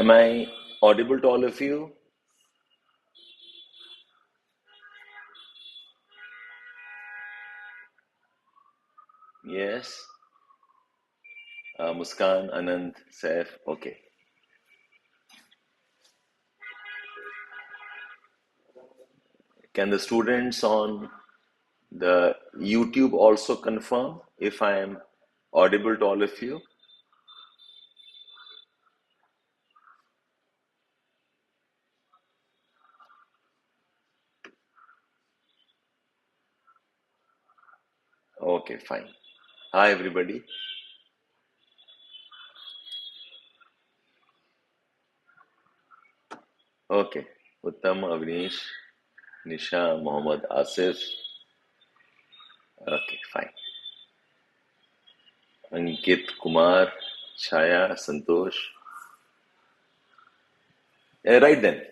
Am I audible to all of you? Yes. Muskan, Anand, Saif. Okay. Can the students on the YouTube also confirm if I am audible to all of you? Okay, fine. Hi, everybody. Okay. Uttam, Avnish, Nisha, Mohammed, Asif. Okay, fine. Ankit, Kumar, Chaya, Santosh. Right then.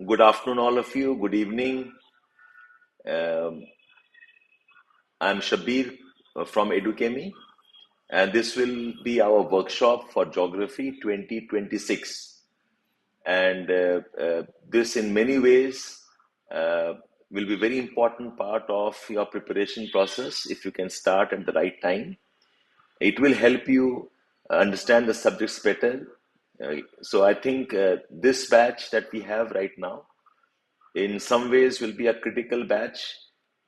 Good afternoon, all of you. Good evening. Um, I'm Shabbir from Edukemy, and this will be our workshop for Geography 2026. And this, in many ways, uh, will be a very important part of your preparation process if you can start at the right time. It will help you understand the subjects better. So I think this batch that we have right now in some ways will be a critical batch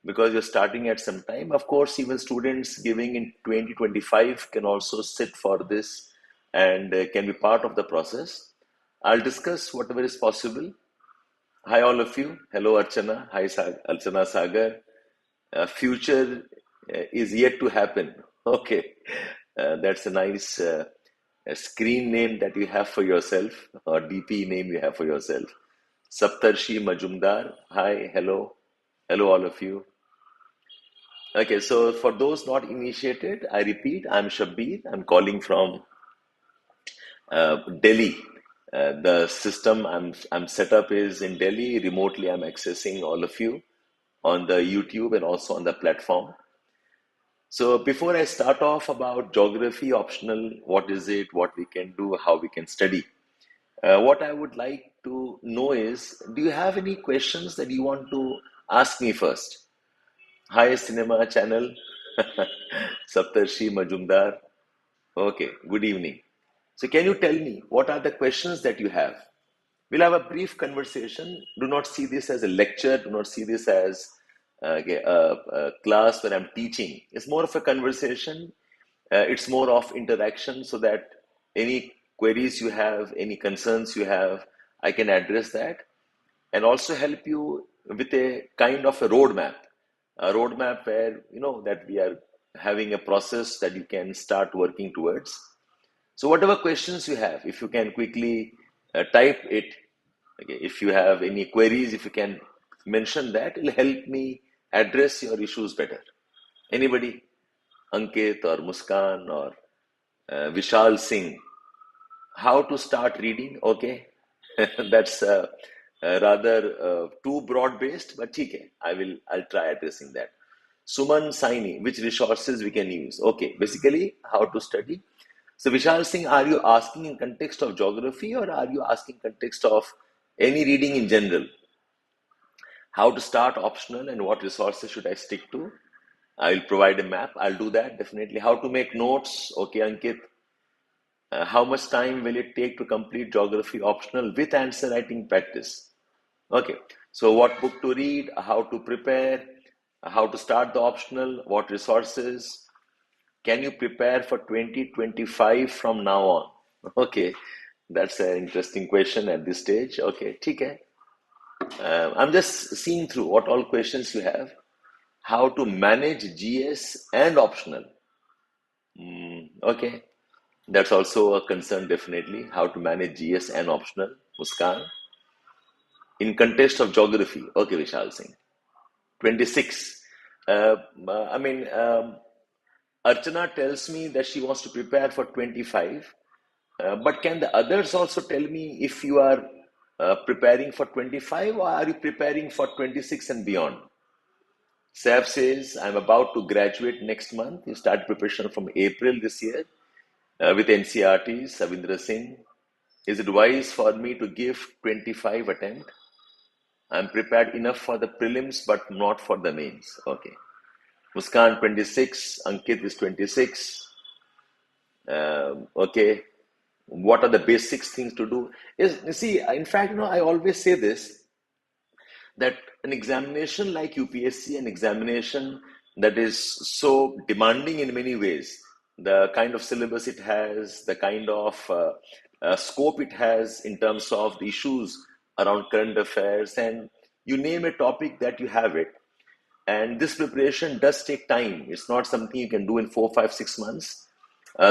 because you're starting at some time. Of course, even students giving in 2025 can also sit for this and can be part of the process. I'll discuss whatever is possible. Hi, all of you. Hello, Archana. Hi, Archana Sagar. Future is yet to happen. Okay, that's a nice screen name that you have for yourself, or DP name you have for yourself. Saptarshi Majumdar. Hi, hello, all of you. Okay, so for those not initiated, I repeat, I'm Shabbir. I'm calling from Delhi. The system I'm set up is in Delhi. Remotely, I'm accessing all of you on the YouTube and also on the platform. So before I start off about geography optional, what is it, what we can do, how we can study, what I would like to know is, do you have any questions that you want to ask me first? Hi, Cinema Channel, Saptarshi Majumdar. Okay, good evening. So, can you tell me what are the questions that you have? We'll have a brief conversation. Do not see this as a lecture. Do not see this as a class where I'm teaching. It's more of a conversation. It's more of interaction so that any queries you have, any concerns you have, I can address that and also help you with a kind of a roadmap where you know that we are having a process that you can start working towards. So whatever questions you have, if you can quickly type it, okay, if you have any queries, if you can mention that, it'll help me address your issues better. Anybody? Ankit or Muskan or Vishal Singh. How to start reading? Okay, that's rather too broad based, but okay, I'll try addressing that. Suman Saini, which resources we can use? Okay, basically how to study. So Vishal Singh, are you asking in context of geography or are you asking context of any reading in general? How to start optional and what resources should I stick to? I will provide a map. I'll do that definitely. How to make notes? Okay, Ankit. How much time will it take to complete geography optional with answer writing practice? Okay, so what book to read, how to prepare, how to start the optional, what resources, can you prepare for 2025 from now on? Okay, that's an interesting question at this stage. Okay, okay. I'm just seeing through what all questions you have. How to manage GS and optional. Okay, that's also a concern definitely. How to manage GS and optional. Muskan. In context of geography. Okay, Vishal Singh. 26. Uh, I mean, Archana tells me that she wants to prepare for 25. But can the others also tell me if you are preparing for 25 or are you preparing for 26 and beyond? Saif says, I'm about to graduate next month. You start preparation from April this year. with NCRTs, Savindra Singh. Is it wise for me to give 25 attempt? I'm prepared enough for the prelims, but not for the mains. Okay. Muskan 26, Ankit is 26. Okay. What are the basics things to do? Is you see, in fact, I always say this, that an examination like UPSC, an examination that is so demanding in many ways, the kind of syllabus it has, the kind of scope it has in terms of the issues around current affairs, and you name a topic that you have it. And this preparation does take time. It's not something you can do in 4, 5, 6 months.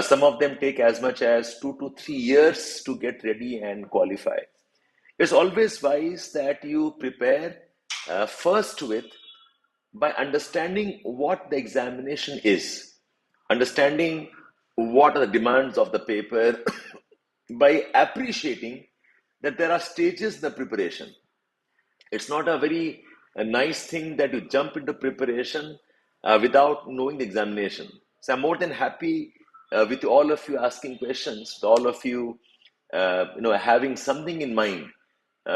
Some of them take as much as 2 to 3 years to get ready and qualify. It's always wise that you prepare first with by understanding what the examination is, understanding what are the demands of the paper, by appreciating that there are stages in the preparation. It's not a nice thing that you jump into preparation without knowing the examination. So I'm more than happy with all of you asking questions, with all of you, having something in mind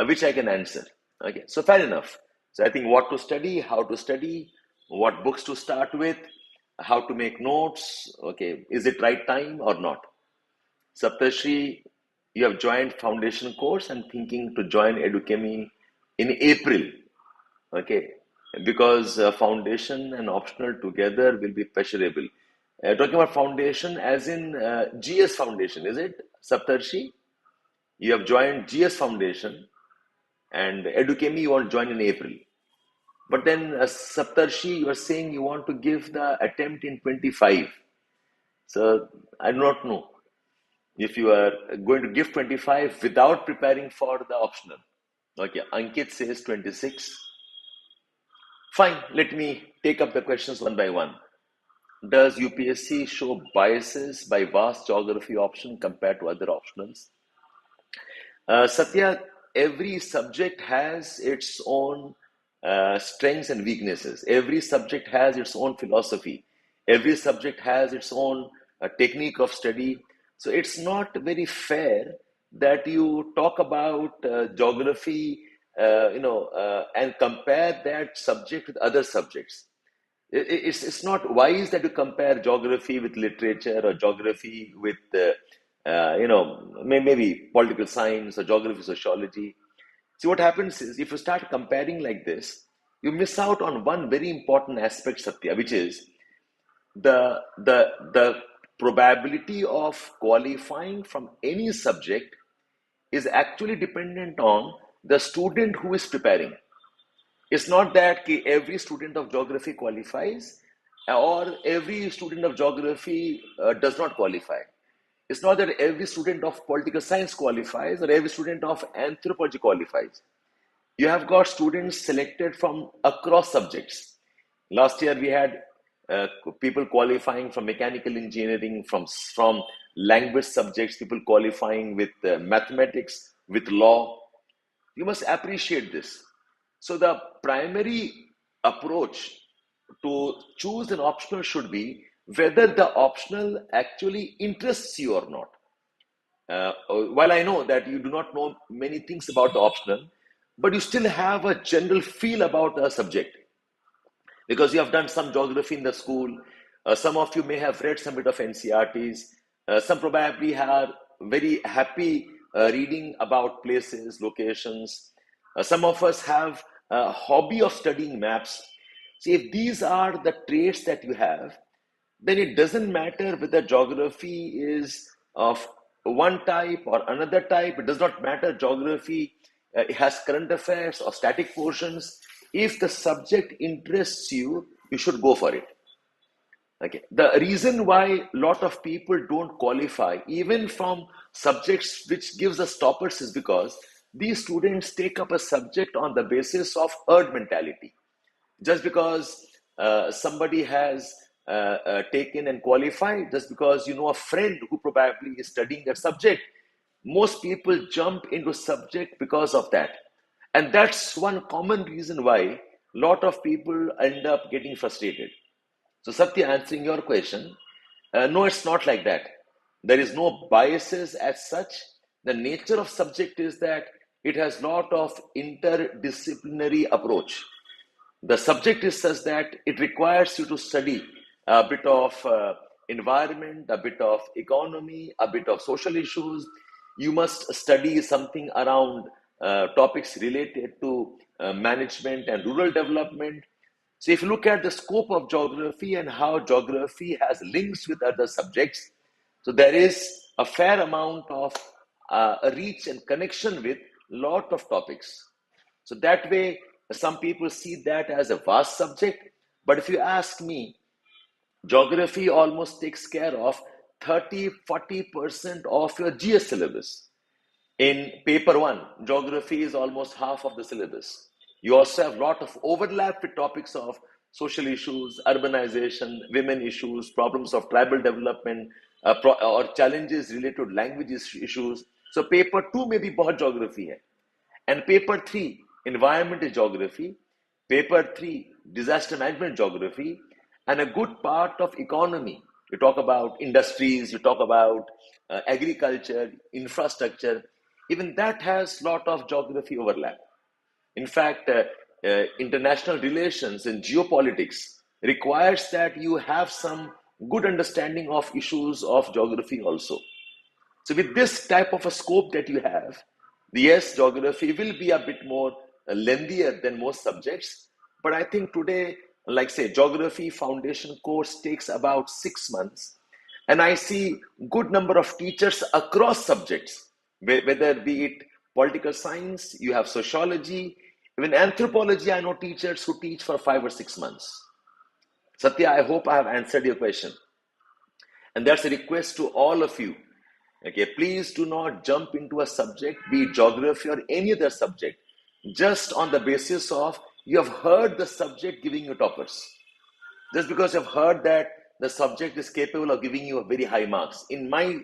which I can answer. Okay, so fair enough. So I think what to study, how to study, what books to start with, how to make notes. Okay, is it right time or not? Saptashri, you have joined foundation course. I'm thinking to join Edukemy in April. Okay, because foundation and optional together will be pleasurable. Talking about foundation as in GS foundation, is it, Saptarshi? You have joined GS foundation and Edukemy you want to join in April. But then Saptarshi, you are saying you want to give the attempt in 25. So I do not know if you are going to give 25 without preparing for the optional. Okay, Ankit says 26. Fine, let me take up the questions one by one. Does UPSC show biases by vast geography option compared to other optionals? Satya, every subject has its own strengths and weaknesses. Every subject has its own philosophy. Every subject has its own technique of study. So it's not very fair that you talk about geography, and compare that subject with other subjects. It's not wise that you compare geography with literature or geography with maybe political science or geography, sociology. See, what happens is if you start comparing like this, you miss out on one very important aspect, Satya, which is the probability of qualifying from any subject is actually dependent on the student who is preparing. It's not that every student of geography qualifies or every student of geography does not qualify. It's not that every student of political science qualifies or every student of anthropology qualifies. You have got students selected from across subjects. Last year we had people qualifying from mechanical engineering, from language subjects, people qualifying with mathematics, with law. You must appreciate this. So the primary approach to choose an optional should be whether the optional actually interests you or not. While I know that you do not know many things about the optional, but you still have a general feel about a subject because you have done some geography in the school. Some of you may have read some bit of NCRTs. Some probably are very happy reading about places, locations. Some of us have a hobby of studying maps. See, if these are the traits that you have, then it doesn't matter whether geography is of one type or another type. It does not matter. Geography it has current affairs or static portions. If the subject interests you, you should go for it. Okay. The reason why a lot of people don't qualify, even from subjects which gives us toppers, is because these students take up a subject on the basis of herd mentality. Just because somebody has taken and qualified, just because you know a friend who probably is studying that subject, most people jump into subject because of that. And that's one common reason why a lot of people end up getting frustrated. So Satya, answering your question, no, it's not like that. There is no biases as such. The nature of subject is that it has lot of interdisciplinary approach. The subject is such that it requires you to study a bit of environment, a bit of economy, a bit of social issues. You must study something around topics related to management and rural development. So if you look at the scope of geography and how geography has links with other subjects, so there is a fair amount of a reach and connection with lot of topics. So that way, some people see that as a vast subject. But if you ask me, geography almost takes care of 30-40% of your GS syllabus. In paper one, geography is almost half of the syllabus. You also have a lot of overlap with topics of social issues, urbanization, women issues, problems of tribal development, or challenges related to language issues. So paper two में भी बहुत geography है. And paper three, environment is geography. Paper three, disaster management geography. And a good part of economy. You talk about industries, you talk about agriculture, infrastructure. Even that has lot of geography overlap. In fact, international relations and geopolitics requires that you have some good understanding of issues of geography also. So with this type of a scope that you have, yes, geography will be a bit more lengthier than most subjects. But I think today, like say, geography foundation course takes about 6 months. And I see good number of teachers across subjects, whether be it political science, you have sociology, even anthropology. I know teachers who teach for 5 or 6 months. Satya, I hope I have answered your question. And that's a request to all of you. Okay, please do not jump into a subject, be it geography or any other subject, just on the basis of you have heard the subject giving you toppers. Just because you've heard that the subject is capable of giving you a very high marks. In my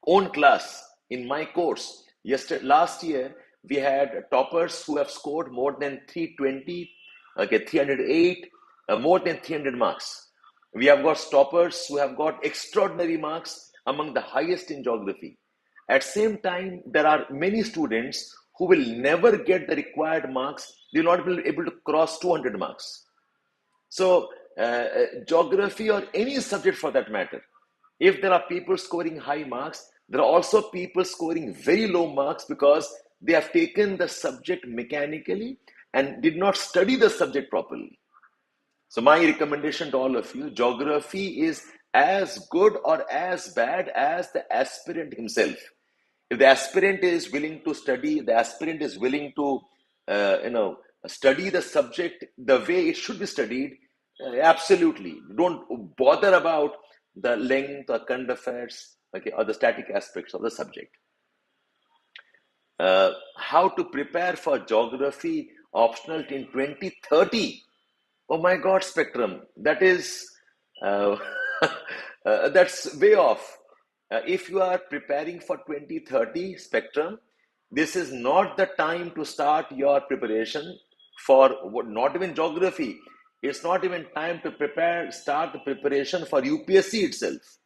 own class, in my course, last year, we had toppers who have scored more than 320, 308, more than 300 marks. We have got toppers who have got extraordinary marks among the highest in geography. At same time, there are many students who will never get the required marks. They will not be able to cross 200 marks. So, geography or any subject for that matter, if there are people scoring high marks, there are also people scoring very low marks because they have taken the subject mechanically and did not study the subject properly. So my recommendation to all of you, geography is as good or as bad as the aspirant himself. If the aspirant is willing to study, the aspirant is willing to, study the subject the way it should be studied, absolutely. Don't bother about the length or current affairs, okay, or the static aspects of the subject. How to prepare for geography optional in 2030? Oh my God, Spectrum, that is, that's way off. If you are preparing for 2030, Spectrum, this is not the time to start your preparation for not even geography. It's not even time to start the preparation for UPSC itself.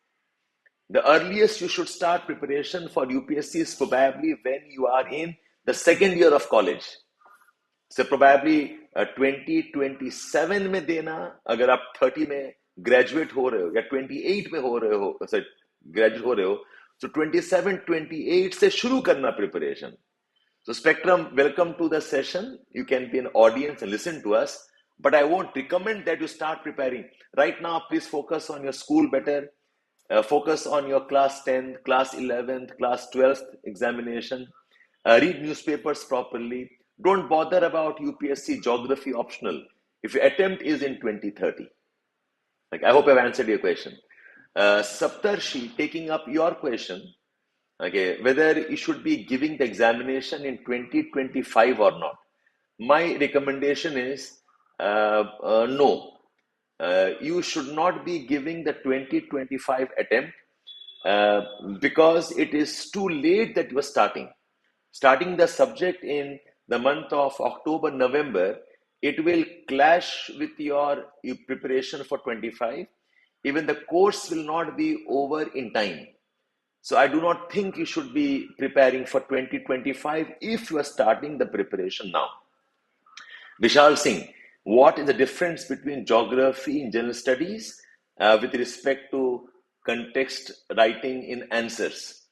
The earliest you should start preparation for UPSC is probably when you are in the second year of college. So probably 2027 में देना, अगर आप 30 में graduate हो रहे हो या 28 में हो रहे हो, graduate हो रहे हो, so 27-28 से शुरू करना preparation. So Spectrum, welcome to the session. You can be an audience and listen to us, but I won't recommend that you start preparing. Right now, please focus on your school better. Focus on your class 10th, class 11th, class 12th examination. Read newspapers properly. Don't bother about UPSC geography optional if your attempt is in 2030. Like, I hope I've answered your question. Saptarshi, taking up your question, okay, whether you should be giving the examination in 2025 or not. My recommendation is no. You should not be giving the 2025 attempt because it is too late that you are starting. Starting the subject in the month of October, November, it will clash with your preparation for 25. Even the course will not be over in time. So I do not think you should be preparing for 2025 if you are starting the preparation now. Vishal Singh, what is the difference between geography and general studies with respect to context writing in answers?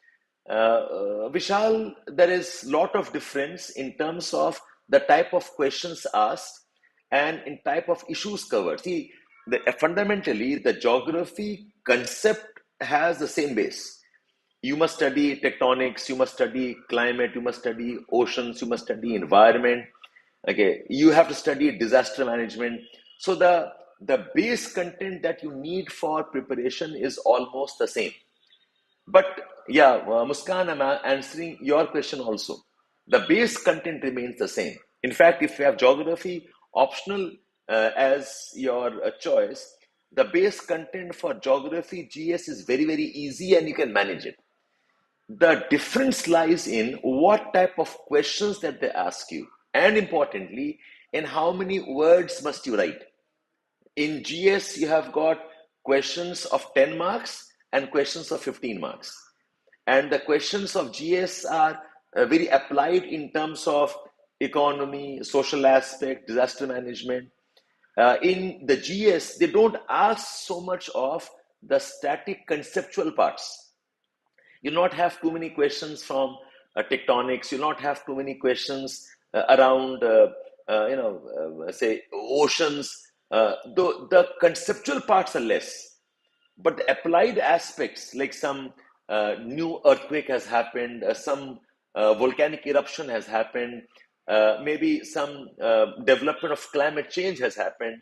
Vishal, there is a lot of difference in terms of the type of questions asked and in type of issues covered. See, fundamentally, the geography concept has the same base. You must study tectonics, you must study climate, you must study oceans, you must study environment. Okay, you have to study disaster management. So the base content that you need for preparation is almost the same. But yeah, Muskan, I'm answering your question also. The base content remains the same. In fact, if you have geography optional as your choice, the base content for geography GS is very, very easy and you can manage it. The difference lies in what type of questions that they ask you, and importantly, in how many words must you write. In GS, you have got questions of 10 marks and questions of 15 marks. And the questions of GS are very applied in terms of economy, social aspect, disaster management. In the GS, they don't ask so much of the static conceptual parts. You'll not have too many questions from tectonics. You'll not have too many questions around, say, oceans. Though the conceptual parts are less, but the applied aspects, like some new earthquake has happened, some volcanic eruption has happened, maybe some development of climate change has happened.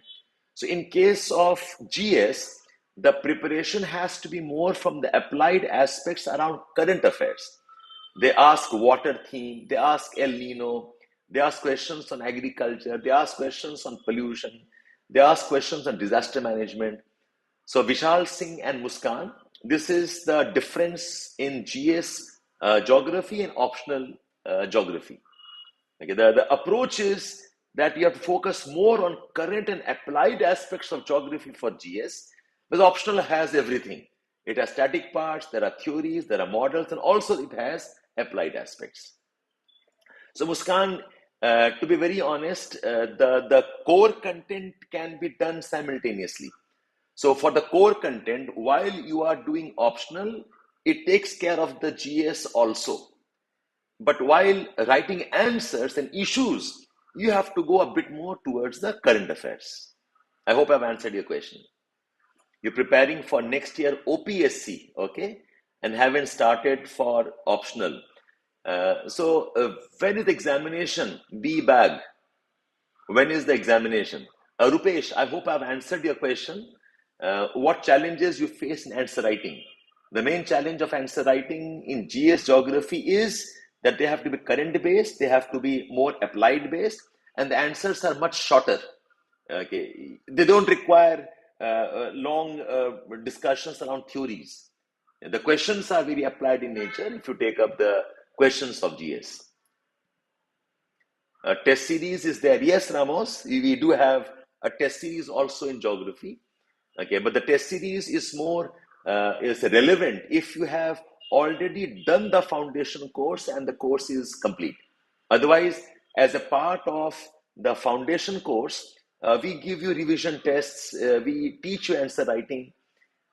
So in case of GS, the preparation has to be more from the applied aspects around current affairs. They ask water theme, they ask El Nino, they ask questions on agriculture, they ask questions on pollution, they ask questions on disaster management. So Vishal Singh and Muskan, this is the difference in GS geography and optional geography. Okay, the approach is that you have to focus more on current and applied aspects of geography for GS, but optional has everything. It has static parts, there are theories, there are models, and also it has applied aspects. So Muskan, to be very honest, the core content can be done simultaneously. So for the core content, while you are doing optional, it takes care of the GS also. But while writing answers and issues, you have to go a bit more towards the current affairs. I hope I've answered your question. You're preparing for next year OPSC, okay? And haven't started for optional. So when is the examination? B-bag. When is the examination? Rupesh, I hope I've answered your question. What challenges you face in answer writing? The main challenge of answer writing in GS geography is that they have to be current based, they have to be more applied based, and the answers are much shorter. Okay, they don't require long discussions around theories. The questions are very applied in nature if you take up the questions of GS. Test series is there. Yes, Ramos, we do have a test series also in geography. Okay, but the test series is more is relevant if you have already done the foundation course and the course is complete. Otherwise, as a part of the foundation course, we give you revision tests, we teach you answer writing.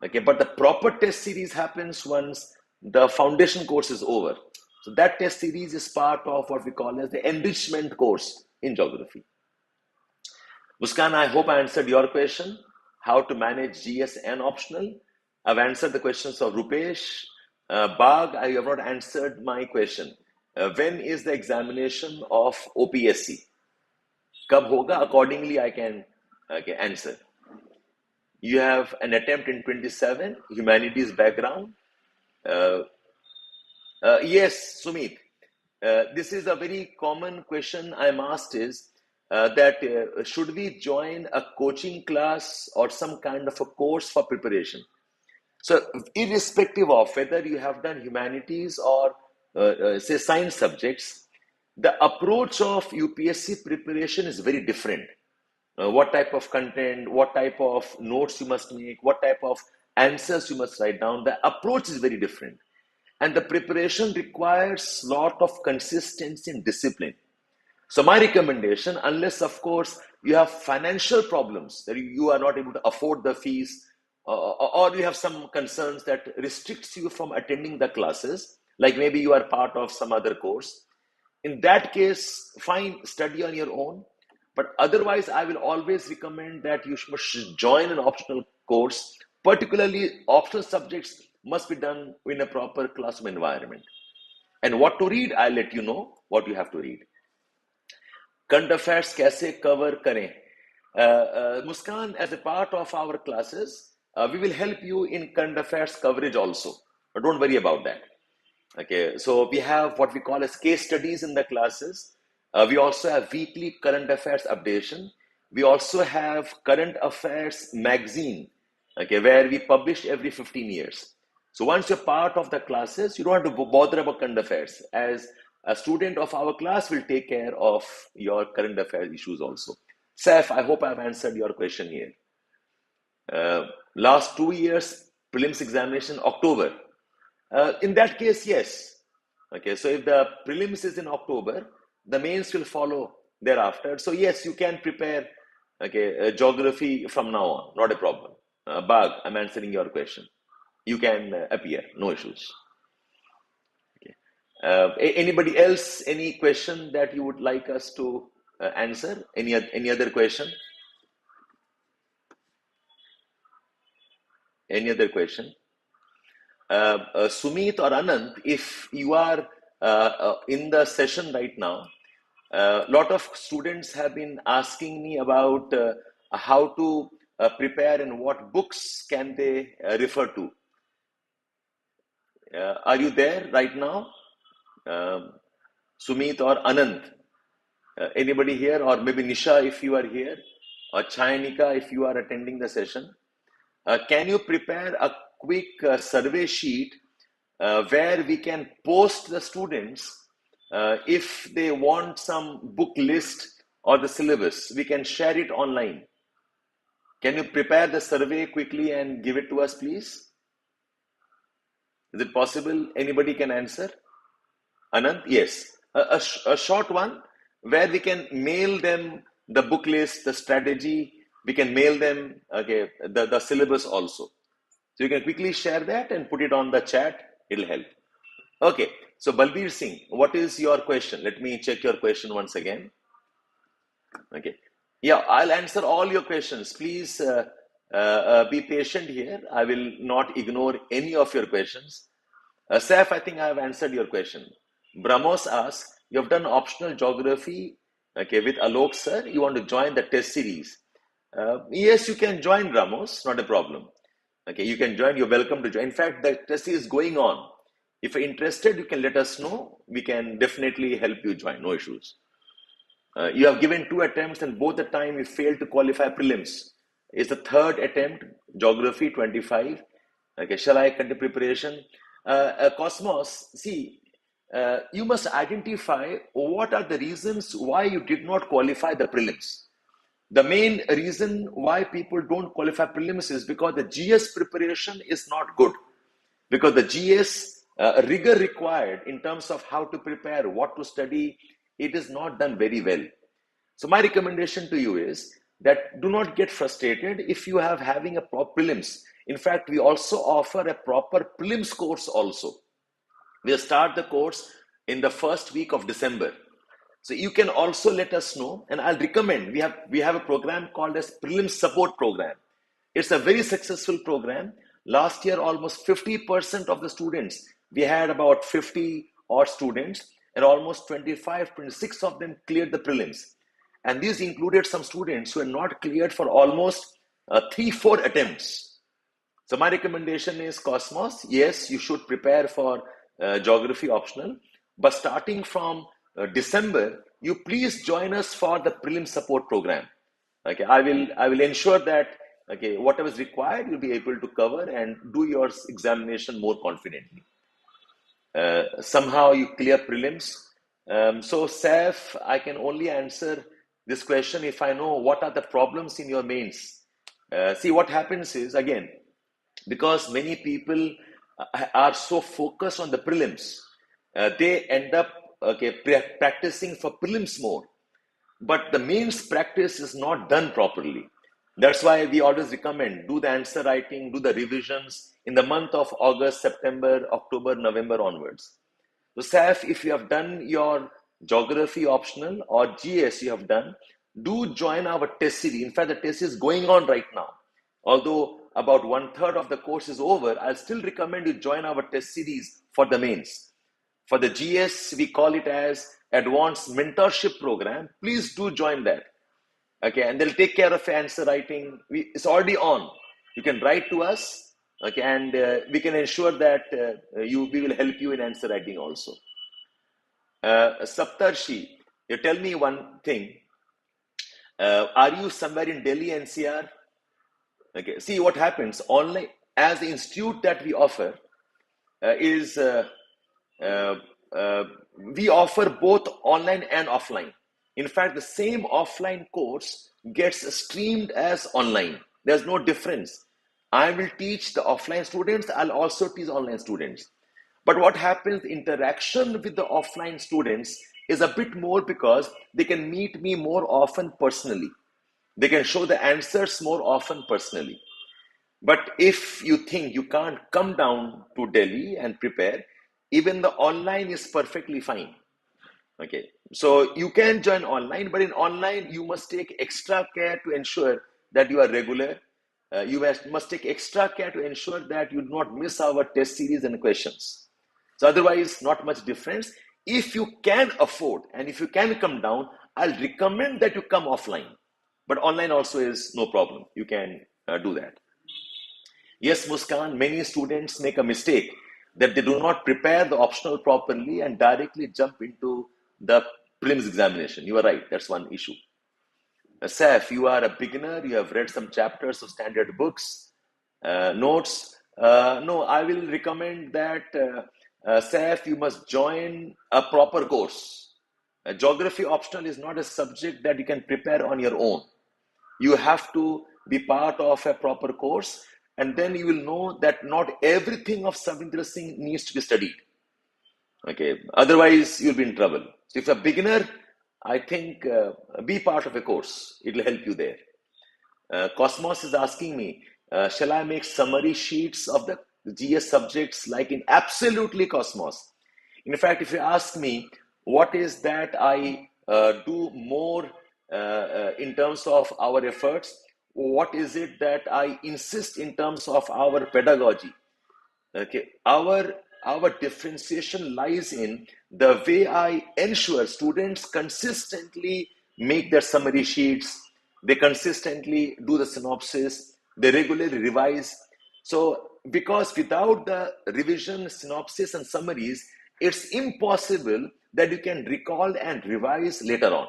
Okay, but the proper test series happens once the foundation course is over. So that test series is part of what we call as the enrichment course in geography. Muskan, I hope I answered your question, how to manage GS and optional. I've answered the questions of Rupesh. Bag, I have not answered my question. When is the examination of OPSC? Kab hoga? Accordingly, I can answer. You have an attempt in 27, humanities background. Yes, Sumit. This is a very common question I'm asked is that should we join a coaching class or some kind of a course for preparation? So irrespective of whether you have done humanities or say science subjects, the approach of UPSC preparation is very different. What type of content, what type of notes you must make, what type of answers you must write down, the approach is very different. and the preparation requires lot of consistency and discipline. So my recommendation, unless of course you have financial problems that you are not able to afford the fees, or you have some concerns that restricts you from attending the classes, like maybe you are part of some other course, in that case, fine, study on your own. But otherwise, I will always recommend that you must join an optional course. Particularly, optional subjects must be done in a proper classroom environment. And what to read, I'll let you know what you have to read. Current affairs कैसे cover करें? Muskan, as a part of our classes, we will help you in current affairs coverage also. But don't worry about that. Okay, so we have what we call as case studies in the classes. We also have weekly current affairs updation. We also have current affairs magazine, okay, where we publish every 15 years. So once you're part of the classes, you don't have to bother about current affairs, as a student of our class will take care of your current affairs issues also. Saif, I hope I've answered your question here. Last 2 years, prelims examination, October. In that case, yes. Okay, so if the prelims is in October, the mains will follow thereafter. So yes, you can prepare, okay, geography from now on, not a problem. Bag, I'm answering your question. You can appear, no issues. Okay. Anybody else, any question that you would like us to answer? Any other question? Any other question? Sumit or Anand, if you are in the session right now, a lot of students have been asking me about how to prepare and what books can they refer to. Are you there right now? Sumit or Anand? Anybody here? Or maybe Nisha if you are here? Or Chayanika if you are attending the session? Can you prepare a quick survey sheet where we can post the students if they want some book list or the syllabus? We can share it online. Can you prepare the survey quickly and give it to us, please? Is it possible? Anybody can answer? Anand? Yes. A short one where we can mail them the book list, the strategy. We can mail them, okay, the syllabus also. So you can quickly share that and put it on the chat. It'll help. Okay. So Balbir Singh, what is your question? Let me check your question once again. Okay. Yeah, I'll answer all your questions. Please be patient here. I will not ignore any of your questions. Saif, I think I have answered your question. Brahmos asks, you have done optional geography, okay, with Alok sir. You want to join the test series? Yes, you can join, Ramos. Not a problem. Okay, you can join. You're welcome to join. In fact, the test is going on. If you're interested, you can let us know. We can definitely help you join. No issues. You have given 2 attempts and both the time you failed to qualify prelims. It's the 3rd attempt, geography 25. Okay, shall I continue preparation? Cosmos, see, you must identify what are the reasons why you did not qualify the prelims. The main reason why people don't qualify prelims is because the GS preparation is not good. Because the GS rigor required in terms of how to prepare, what to study, it is not done very well. So my recommendation to you is that do not get frustrated if you have having a proper prelims. In fact, we also offer a proper prelims course also. We'll start the course in the first week of December. So you can also let us know, and I'll recommend, we have a program called as Prelims Support Program. It's a very successful program. Last year, almost 50% of the students, we had about 50 odd students, and almost 25, 26 of them cleared the prelims. And these included some students who had not cleared for almost 3-4 attempts. So my recommendation is, Cosmos, yes, you should prepare for geography optional, but starting from December, you please join us for the prelim support program. Okay, I will ensure that, okay, whatever is required, you'll be able to cover and do your examination more confidently. Somehow you clear prelims. So Saif, I can only answer this question if I know what are the problems in your mains. See, what happens is, again, because many people are so focused on the prelims, they end up practicing for prelims more. But the mains practice is not done properly. That's why we always recommend do the answer writing, do the revisions in the month of August, September, October, November onwards. So, Saf, if you have done your geography optional or GS you have done, do join our test series. In fact, the test is going on right now. Although about 1/3 of the course is over, I'll still recommend you join our test series for the mains. For the GS, we call it as Advanced Mentorship Program. Please do join that. Okay, and they'll take care of answer writing. It's already on. You can write to us, okay, and we can ensure that we will help you in answer writing also. Saptarshi, you tell me one thing. Are you somewhere in Delhi NCR? Okay, see what happens online as the institute that we offer is we offer both online and offline. In fact, the same offline course gets streamed as online. There's no difference. I will teach the offline students, I'll also teach online students. But what happens, interaction with the offline students is a bit more because they can meet me more often personally. They can show the answers more often personally. But if you think you can't come down to Delhi and prepare, even the online is perfectly fine. Okay, so you can join online, but in online, you must take extra care to ensure that you are regular. You must take extra care to ensure that you do not miss our test series and questions. So otherwise, not much difference. If you can afford and if you can come down, I'll recommend that you come offline. But online also is no problem. You can do that. Yes, Muskan, many students make a mistake that they do not prepare the optional properly and directly jump into the prelims examination. You are right, that's one issue. Saf, you are a beginner, you have read some chapters of standard books, notes. No, I will recommend that, Saf, you must join a proper course. Geography optional is not a subject that you can prepare on your own. You have to be part of a proper course, and then you will know that not everything of Savindra Singh needs to be studied. Okay, otherwise you'll be in trouble. So if you're a beginner, I think be part of a course. It will help you there. Cosmos is asking me, shall I make summary sheets of the GS subjects like in absolutely Cosmos? In fact, if you ask me, what is that I do more in terms of our efforts? What is it that I insist in terms of our pedagogy? Okay, our differentiation lies in the way I ensure students consistently make their summary sheets, they consistently do the synopsis, they regularly revise. So, because without the revision, synopsis, and summaries, it's impossible that you can recall and revise later on.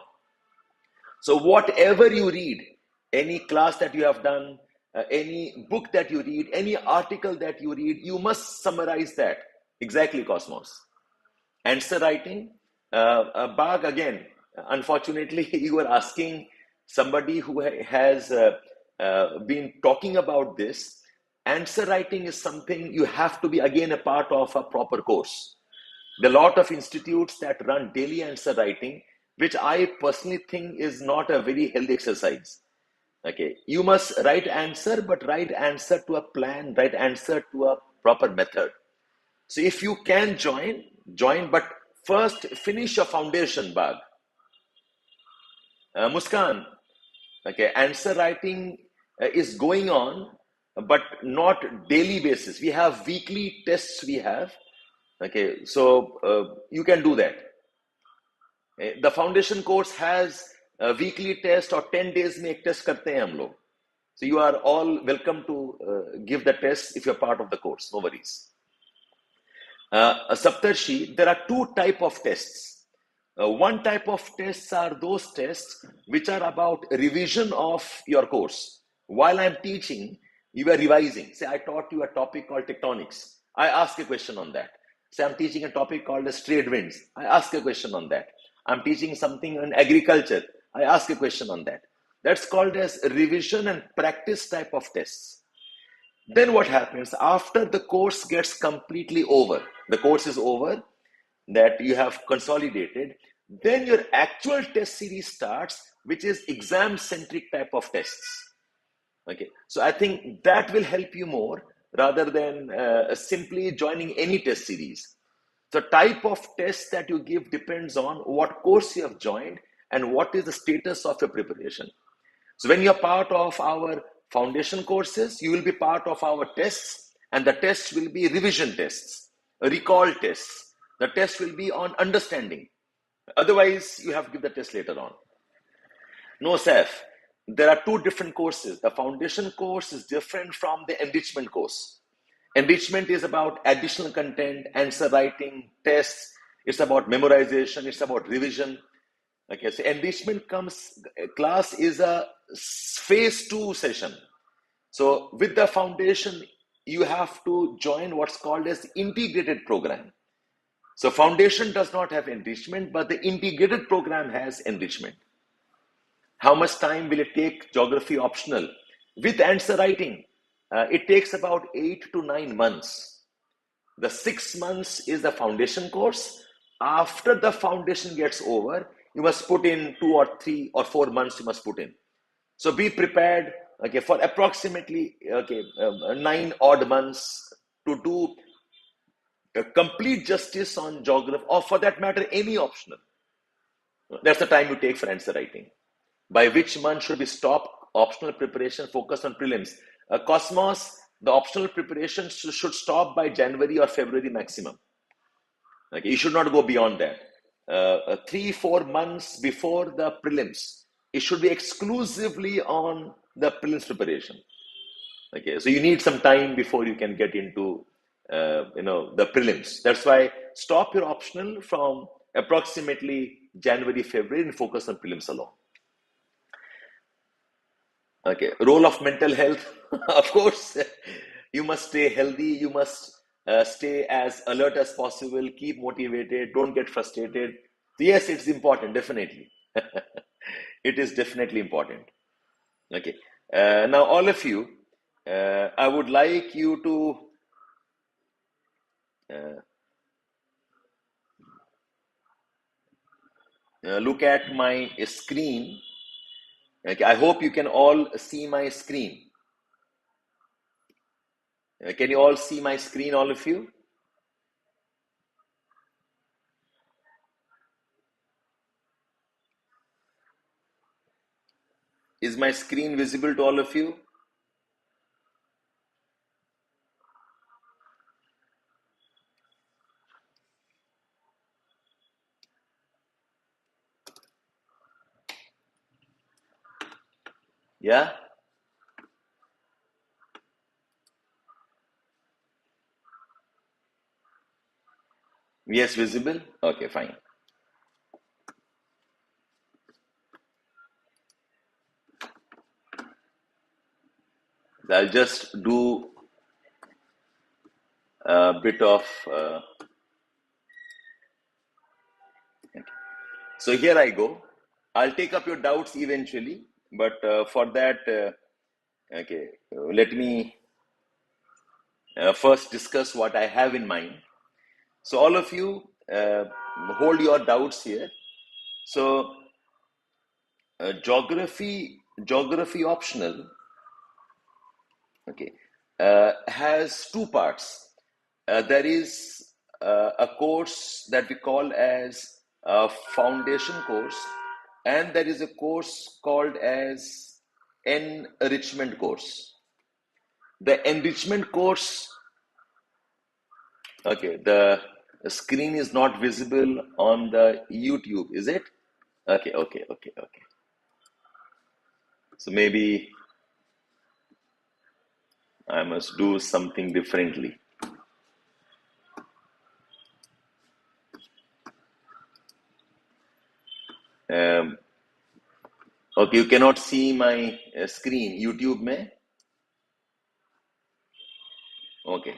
So, whatever you read, any class that you have done, any book that you read, any article that you read, you must summarize that. Exactly, Cosmos. Answer writing, Bag again, unfortunately, you are asking somebody who has been talking about this. Answer writing is something you have to be again a part of a proper course. There are a lot of institutes that run daily answer writing, which I personally think is not a very healthy exercise. Okay, you must write answer, but write answer to a plan, write answer to a proper method. So if you can join, but first finish your foundation, Bag. Muskan, okay, answer writing is going on, but not daily basis. We have weekly tests we have. Okay, so you can do that. The foundation course has a weekly test or 10 days में एक test करते हैं हम लोग. So you are all welcome to give the test if you're part of the course. No worries. Saptarshi, there are two type of tests. One type of tests are those tests which are about revision of your course. While I'm teaching, you are revising. Say I taught you a topic called tectonics. I ask a question on that. Say I'm teaching a topic called as trade winds. I ask a question on that. I'm teaching something on agriculture. I ask a question on that. That's called as revision and practice type of tests. Then what happens after the course gets completely over? The course is over, that you have consolidated. Then your actual test series starts, which is exam-centric type of tests. Okay, so I think that will help you more rather than simply joining any test series. The type of test that you give depends on what course you have joined and what is the status of your preparation. So when you're part of our foundation courses, you will be part of our tests, and the tests will be revision tests, recall tests. The test will be on understanding. Otherwise, you have to give the test later on. No, Seth. There are two different courses. The foundation course is different from the enrichment course. Enrichment is about additional content, answer writing, tests. It's about memorization. It's about revision. Okay, so enrichment class is a phase 2 session. So with the foundation, you have to join what's called as integrated program. So foundation does not have enrichment, but the integrated program has enrichment. How much time will it take? Geography optional. With answer writing, it takes about 8 to 9 months. The 6 months is the foundation course. After the foundation gets over, you must put in 2 or 3 or 4 months you must put in. So be prepared, okay, for approximately 9 odd months to do a complete justice on geography, or for that matter, any optional. That's the time you take for answer writing. By which month should we stop optional preparation, focus on prelims? Cosmos, the optional preparation should stop by January or February maximum. Okay, you should not go beyond that. 3-4 months before the prelims, it should be exclusively on the prelims preparation. Okay, so you need some time before you can get into the prelims. That's why stop your optional from approximately January, February, and focus on prelims alone. Okay, role of mental health. Of course, you must stay healthy. You must stay as alert as possible. Keep motivated. Don't get frustrated. Yes, it's important, definitely. It is definitely important. Okay. Now, all of you, I would like you to look at my screen. Okay, I hope you can all see my screen. Can you all see my screen, all of you? Is my screen visible to all of you? Yeah? Yes, visible? Okay, fine. I'll just do a bit of... So here I go. I'll take up your doubts eventually, but for that, let me first discuss what I have in mind. So all of you, hold your doubts here. So geography optional, has two parts. There is a course that we call as a foundation course, and there is a course called as enrichment course. The enrichment course, the screen is not visible on the YouTube, is it? Okay. So maybe I must do something differently. Okay, you cannot see my screen, YouTube mein? Okay.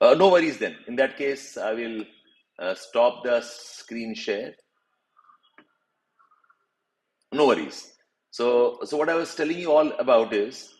No worries then. In that case, I will stop the screen share. No worries. So what I was telling you all about is,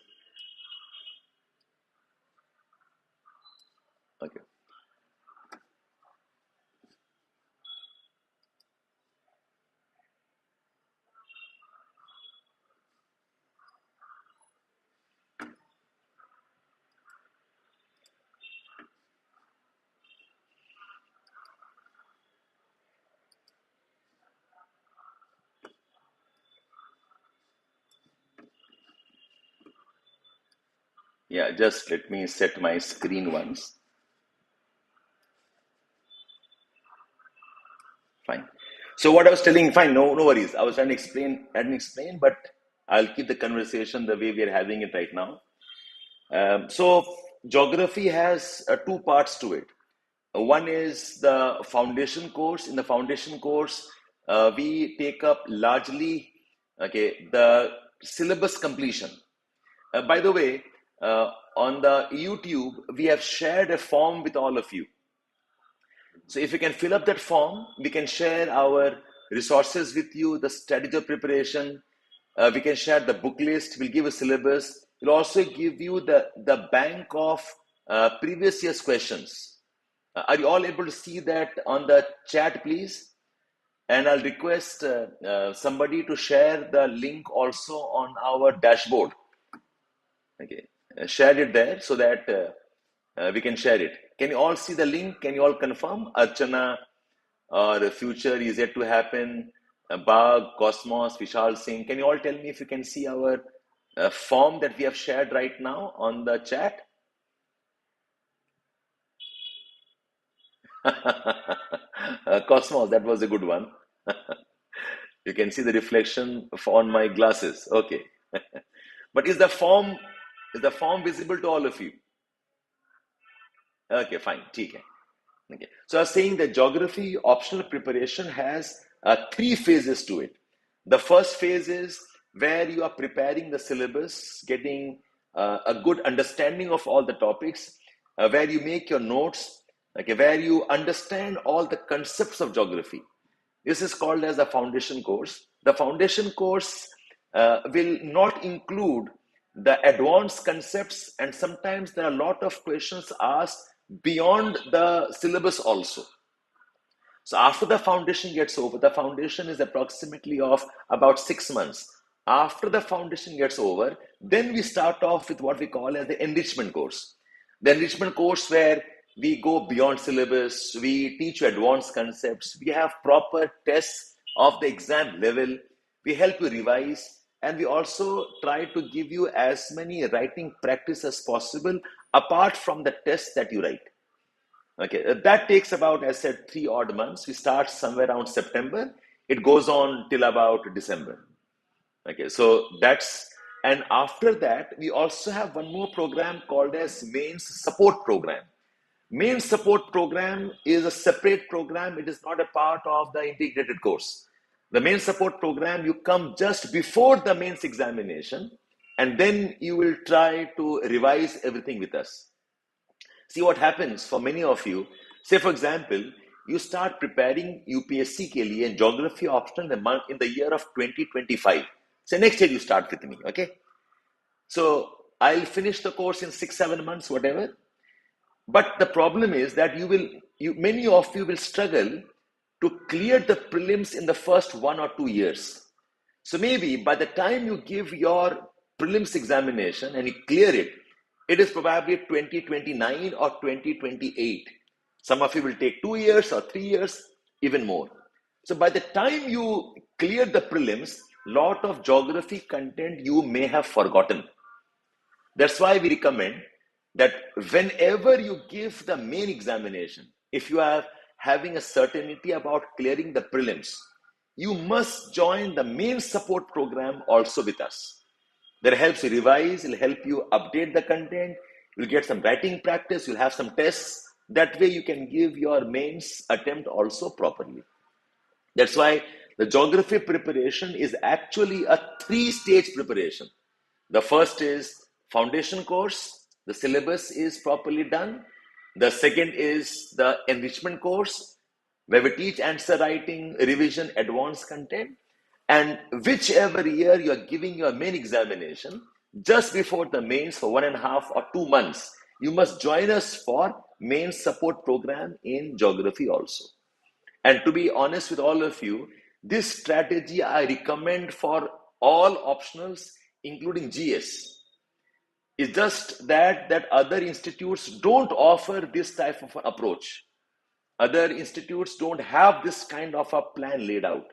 Yeah, just let me set my screen once. Fine. So what I was telling, fine, no worries. I was trying to explain, but I'll keep the conversation the way we are having it right now. So geography has two parts to it. One is the foundation course. In the foundation course, we take up largely, okay, the syllabus completion. By the way, on the YouTube, we have shared a form with all of you. So if you can fill up that form, we can share our resources with you, the strategy of preparation. We can share the book list. We'll give a syllabus. We'll also give you the bank of previous year's questions. Are you all able to see that on the chat, please? And I'll request somebody to share the link also on our dashboard. Okay, share it there so that we can share it. Can you all see the link? Can you all confirm? Archana or future is yet to happen. Bag, Cosmos, Vishal Singh. Can you all tell me if you can see our form that we have shared right now on the chat? Cosmos, that was a good one. You can see the reflection on my glasses. Okay. But is the form visible to all of you? Okay, fine. Okay. So I was saying that geography optional preparation has three phases to it. The first phase is where you are preparing the syllabus, getting a good understanding of all the topics, where you make your notes, okay, where you understand all the concepts of geography. This is called as the foundation course. The foundation course will not include the advanced concepts, and sometimes there are a lot of questions asked beyond the syllabus also. So after the foundation gets over, the foundation is approximately of about 6 months. After the foundation gets over, then we start off with what we call as the enrichment course. The enrichment course where we go beyond syllabus, we teach you advanced concepts, we have proper tests of the exam level, we help you revise, and we also try to give you as many writing practice as possible apart from the tests that you write. Okay, that takes about, as I said, 3 odd months. We start somewhere around September. It goes on till about December. Okay, so that's, and after that, we also have one more program called as Mains Support Program. Mains Support Program is a separate program. It is not a part of the integrated course. The Mains Support Program, you come just before the mains examination, and then you will try to revise everything with us. See what happens for many of you. Say, for example, you start preparing UPSC ke liye and geography optional in the year of 2025. So next year you start with me, okay? So I'll finish the course in 6-7 months, whatever. But the problem is that many of you will struggle to clear the prelims in the first 1 or 2 years. So maybe by the time you give your prelims examination and you clear it, it is probably 2029 or 2028. Some of you will take 2 years or 3 years, even more. So by the time you clear the prelims, lot of geography content you may have forgotten. That's why we recommend that whenever you give the main examination, if you are having a certainty about clearing the prelims, you must join the main support program also with us. That helps you revise, it'll help you update the content, you'll get some writing practice, you'll have some tests. That way you can give your mains attempt also properly. That's why the geography preparation is actually a 3-stage preparation. The first is foundation course, the syllabus is properly done. The second is the enrichment course, where we teach answer writing, revision, advanced content. And whichever year you are giving your main examination, just before the mains for 1.5 or 2 months, you must join us for main support program in geography also. And to be honest with all of you, this strategy I recommend for all optionals, including GS. It's just that other institutes don't offer this type of approach. Other institutes don't have this kind of a plan laid out,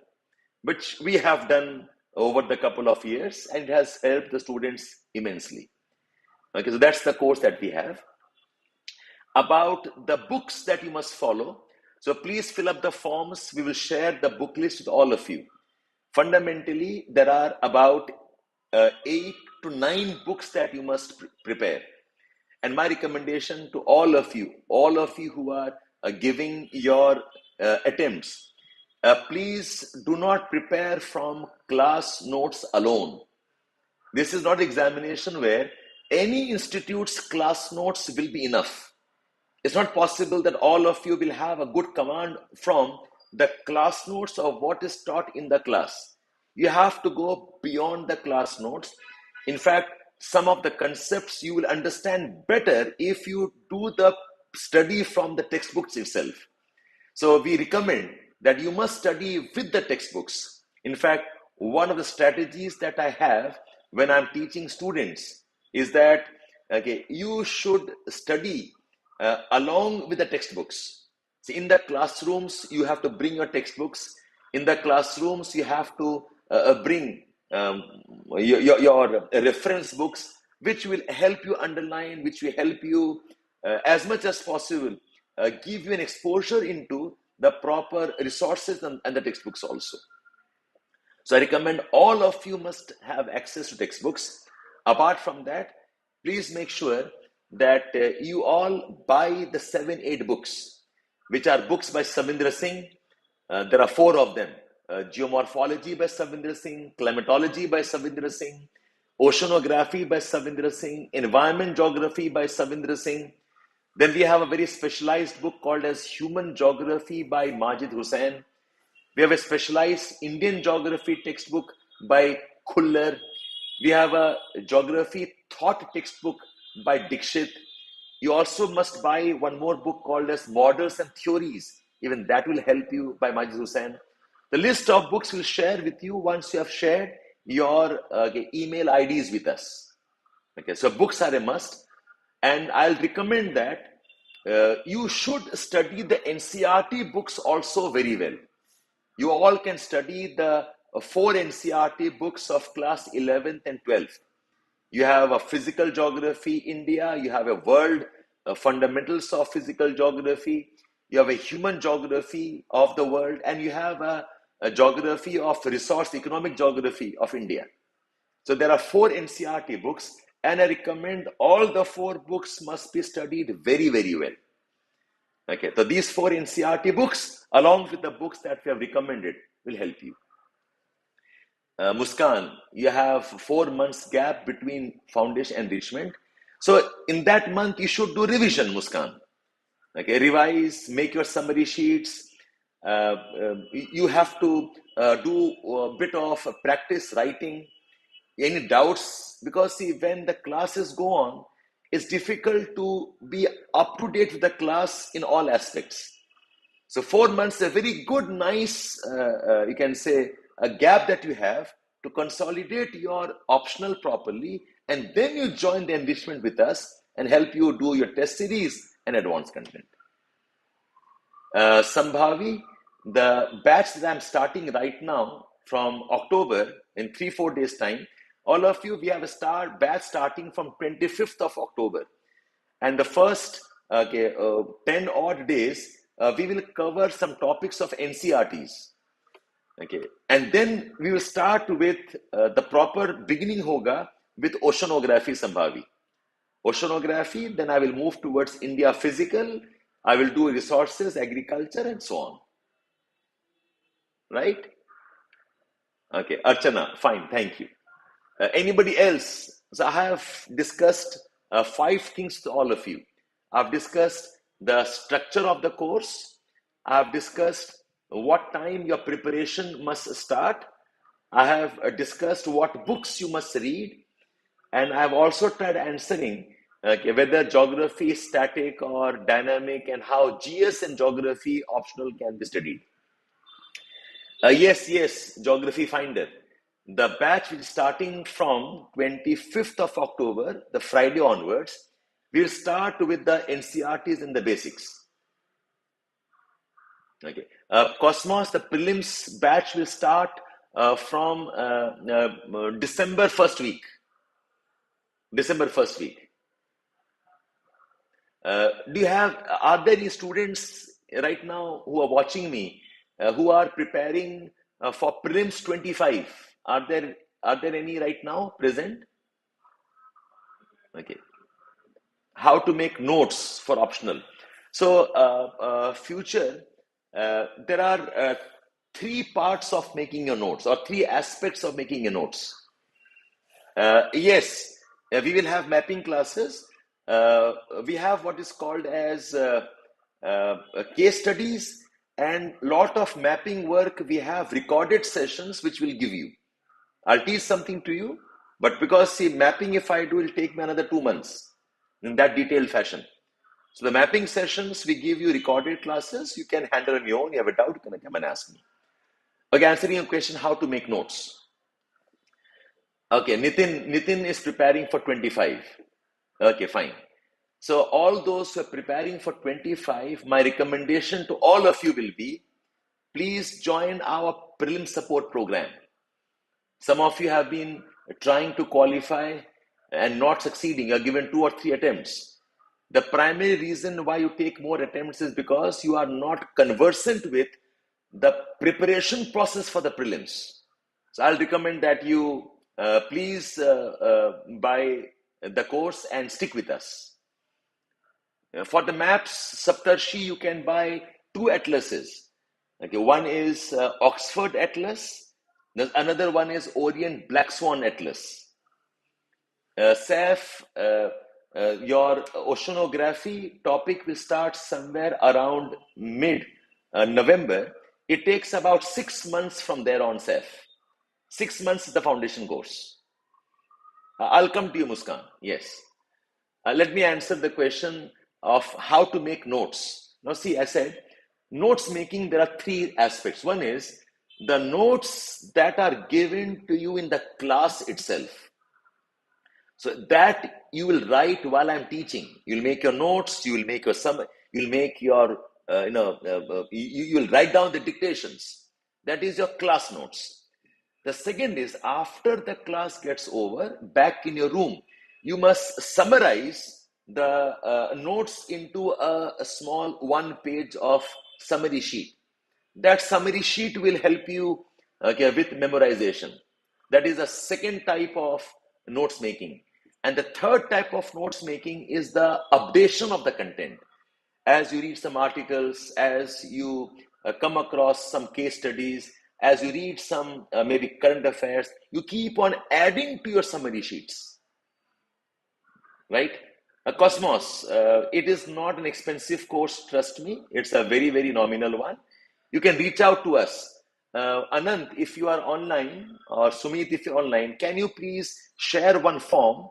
which we have done over the couple of years, and it has helped the students immensely. Okay, so that's the course that we have. About the books that you must follow, so please fill up the forms. We will share the book list with all of you. Fundamentally, there are about 8 to 9 books that you must prepare. And my recommendation to all of you who are giving your attempts, please do not prepare from class notes alone. This is not examination where any institute's class notes will be enough. It's not possible that all of you will have a good command from the class notes of what is taught in the class. You have to go beyond the class notes. In fact, some of the concepts you will understand better if you do the study from the textbooks itself. So we recommend that you must study with the textbooks. In fact, one of the strategies that I have when I'm teaching students is that you should study along with the textbooks. So in the classrooms, you have to bring your textbooks. In the classrooms, you have to bring your reference books, which will help you underline, which will help you as much as possible give you an exposure into the proper resources and the textbooks also. So I recommend all of you must have access to textbooks. Apart from that, please make sure that you all buy the 7-8 books, which are books by Savindra Singh. There are 4 of them. Geomorphology by Savindra Singh, Climatology by Savindra Singh, Oceanography by Savindra Singh, Environment Geography by Savindra Singh. Then we have a very specialized book called as Human Geography by Majid Hussain. We have a specialized Indian geography textbook by Khullar. We have a geography thought textbook by Dixit. You also must buy one more book called as Models and Theories. Even that will help you by Majid Hussain. The list of books we'll share with you once you have shared your email IDs with us. Okay, so books are a must. And I'll recommend that you should study the NCERT books also very well. You all can study the 4 NCERT books of class 11th and 12th. You have a physical geography India, you have a world fundamentals of physical geography, you have a human geography of the world, and you have a geography of resource economic geography of India. So there are 4 NCERT books, and I recommend all the 4 books must be studied very, very well. Okay, so these 4 NCERT books, along with the books that we have recommended, will help you. Muskan, you have 4 months gap between foundation enrichment. So in that month, you should do revision, Muskan. Okay, revise, make your summary sheets. You have to do a bit of practice writing. Any doubts? Because see, when the classes go on, it's difficult to be up to date with the class in all aspects. So 4 months is a very good, nice, you can say, a gap that you have to consolidate your optional properly, and then you join the enrichment with us and help you do your test series and advanced content. Sambhavi, the batch that I'm starting right now from October in 3-4 days time, all of you, we have a batch starting from 25th of October. And the first 10 odd days, we will cover some topics of NCERTs. Okay, and then we will start with the proper beginning hoga with oceanography, Sambhavi. Oceanography, then I will move towards India physical. I will do resources, agriculture, and so on. Right? Okay, Archana, fine, thank you. Anybody else? So I have discussed 5 things to all of you. I've discussed the structure of the course. I've discussed what time your preparation must start. I have discussed what books you must read. And I have also tried answering whether geography is static or dynamic and how GS and geography optional can be studied. Yes, Geography Finder. The batch is starting from 25th of October, the Friday onwards. We'll start with the NCERTs and the basics. Okay. Cosmos, the prelims batch will start from December first week. Are there any students right now who are watching me who are preparing for prelims 25? Are there any right now present? Okay. How to make notes for optional. So future, there are three parts of making your notes, or three aspects of making your notes. Yes, we will have mapping classes. We have what is called as case studies, and lot of mapping work. We have recorded sessions which will give you. I'll teach something to you, but because see, mapping if I do, will take me another 2 months in that detailed fashion. So the mapping sessions, we give you recorded classes. You can handle on your own. You have a doubt, you can come and ask me. Okay, answering your question, how to make notes. Okay, Nitin is preparing for 25. Okay, fine. So all those who are preparing for 25, my recommendation to all of you will be, please join our prelim support program. Some of you have been trying to qualify and not succeeding. You are given 2 or 3 attempts. The primary reason why you take more attempts is because you are not conversant with the preparation process for the prelims. So I'll recommend that you please buy the course and stick with us. For the maps, Saptarshi, you can buy 2 atlases. Okay, one is Oxford Atlas. Another one is Orient Black Swan Atlas. Saif, your oceanography topic will start somewhere around mid-November. It takes about 6 months from there on, Saif. 6 months is the foundation course. I'll come to you, Muskan. Yes. Let me answer the question of how to make notes. Now, see, I said, notes making, there are 3 aspects. One is the notes that are given to you in the class itself. So that you will write while I'm teaching. You'll make your notes, you will make your summary, you'll make your, you will write down the dictations. That is your class notes. The second is, after the class gets over, back in your room, you must summarize the notes into a small 1 page of summary sheet. That summary sheet will help you with memorization. That is the second type of notes making. And the third type of notes making is the updation of the content. As you read some articles, as you come across some case studies, as you read some maybe current affairs, you keep on adding to your summary sheets, right? Cosmos, it is not an expensive course, trust me. It's a very, very nominal one. You can reach out to us. Anand, if you are online, or Sumit, if you're online, can you please share one form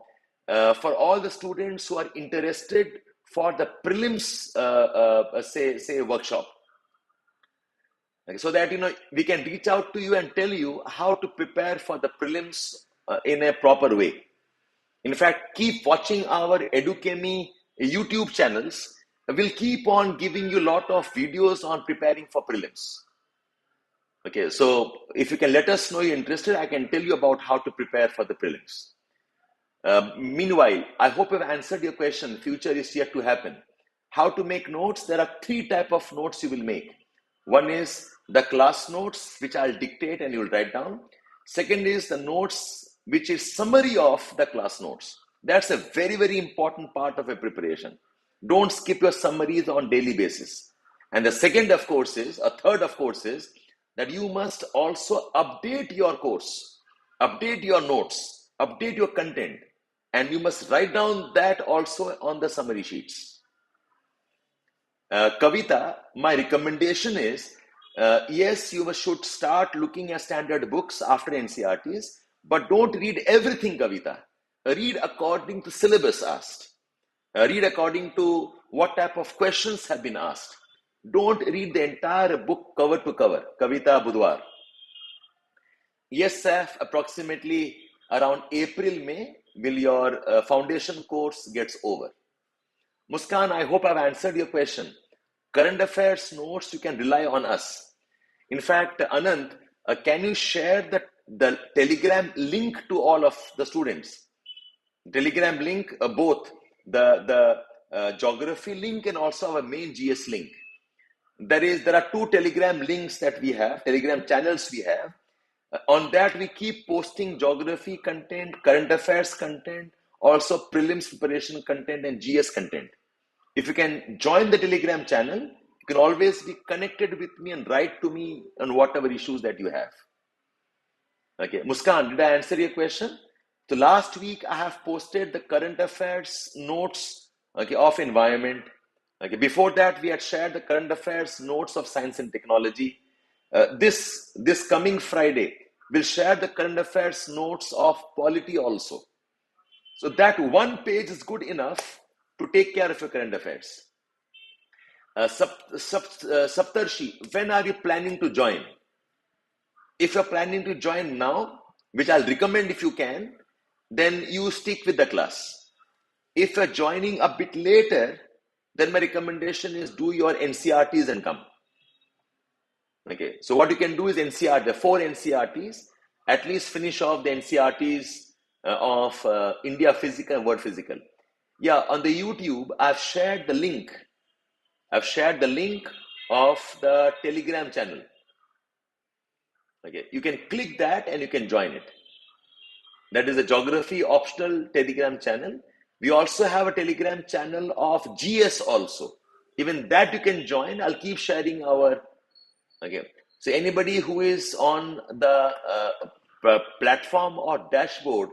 for all the students who are interested for the prelims, say workshop? So that we can reach out to you and tell you how to prepare for the prelims in a proper way. In fact, keep watching our Edukemy YouTube channels. We'll keep on giving you a lot of videos on preparing for prelims. Okay, so if you can let us know you're interested, I can tell you about how to prepare for the prelims. Meanwhile, I hope I've answered your question. Future is yet to happen. How to make notes? There are 3 types of notes you will make. One is the class notes, which I'll dictate and you'll write down. Second is the notes, which is summary of the class notes. That's a very, very important part of a preparation. Don't skip your summaries on daily basis. And the third, of course, is that you must also update your course, update your notes, update your content, and you must write down that also on the summary sheets. Kavita, my recommendation is, yes, you should start looking at standard books after NCRTs, but don't read everything, Kavita. Read according to syllabus asked. Read according to what type of questions have been asked. Don't read the entire book cover to cover. Kavita Budwar. Yes, Saif, approximately around April, May, will your foundation course gets over. Muskan, I hope I've answered your question. Current affairs notes, you can rely on us. In fact, Anand, can you share the Telegram link to all of the students? Telegram link, both the geography link and also our main GS link. There are two Telegram links that we have, Telegram channels we have. On that, we keep posting geography content, current affairs content, also prelims preparation content and GS content. If you can join the Telegram channel, you can always be connected with me and write to me on whatever issues that you have. Okay, Muskan, did I answer your question? So last week I have posted the current affairs notes, okay, of environment. Okay, before that we had shared the current affairs notes of science and technology. This coming Friday we'll share the current affairs notes of polity also. So that one page is good enough to take care of your current affairs. Saptarshi, when are you planning to join? If you're planning to join now, which I'll recommend if you can, then you stick with the class. If you're joining a bit later, then my recommendation is do your NCRTs and come. Okay, so what you can do is NCRT, the 4 NCRTs, at least finish off the NCRTs of India Physical and World Physical. Yeah, on the YouTube, I've shared the link. I've shared the link of the Telegram channel. Okay, you can click that and you can join it. That is a geography optional Telegram channel. We also have a Telegram channel of GS also. Even that you can join. I'll keep sharing our, okay. So anybody who is on the platform or dashboard,